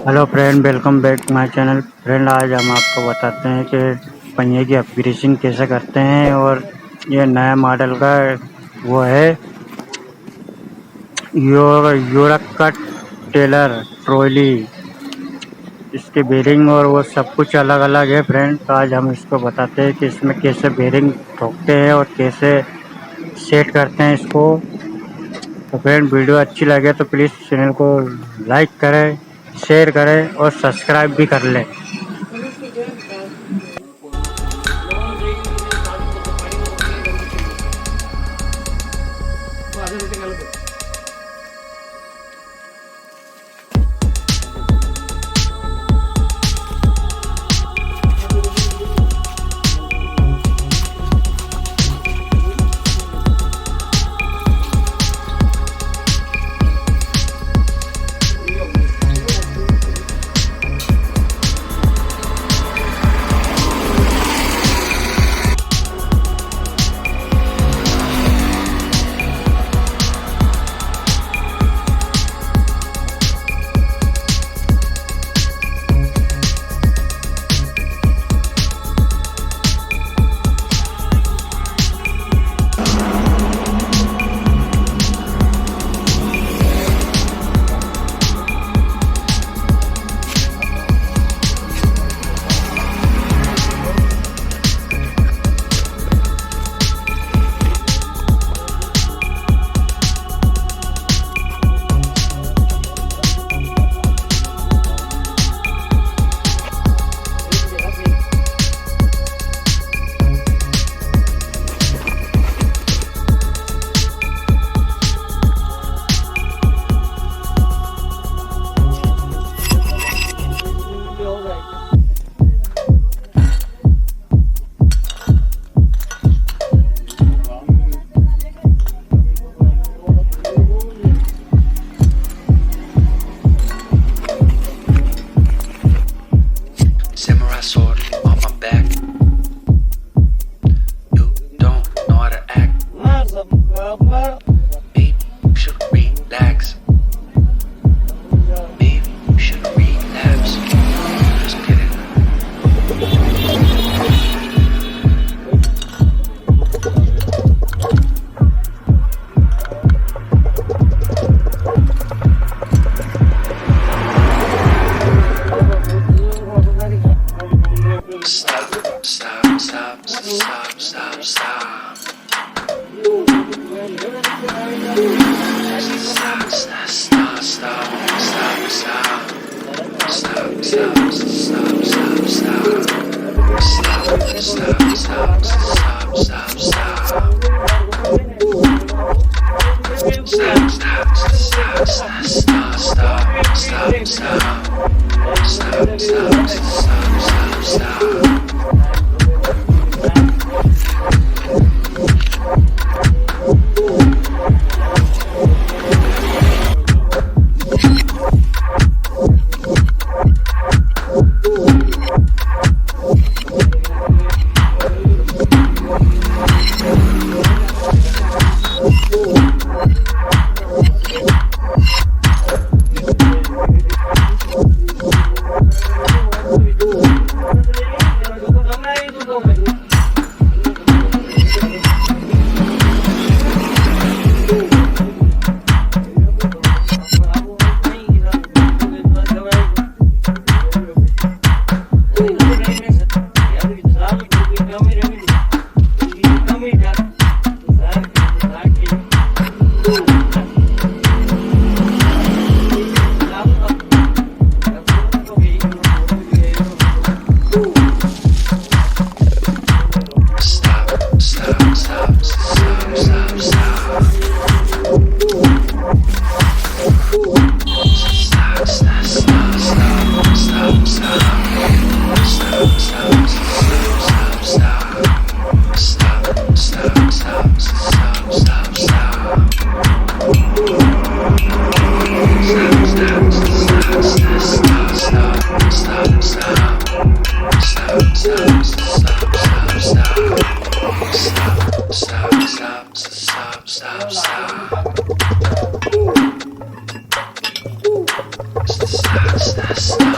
Hello friend, welcome back my channel. Friend, आज हम आपको बताते हैं कि पहिए की अपग्रेडेशन कैसे करते हैं। और ये नया मॉडल का वो है यूरक का टेलर ट्रॉली। इसके बेरिंग और वो सब कुछ अलग अलग है फ्रेंड। तो आज हम इसको बताते हैं कि इसमें कैसे बेरिंग ठोकते हैं और कैसे सेट करते हैं इसको। तो फ्रेंड, वीडियो अच्छी लगे तो प्लीज़ चैनल को लाइक करें, शेयर करें और सब्सक्राइब भी कर लें। Samurai sword on my back. You don't know how to act. Baby, you should relax. Baby, you should relapse. Just kidding. Stop, stop, stop, stop, stop, stop. Stop, stop, stop, stop, stop, stop. Stop, stop, stop, stop, stop. Stop, stop, stop, stop, stop, stop. Stop, stop, stop, stop, stop, stop, stop, stop. Stop, stop, stop, stop, stop. Stop.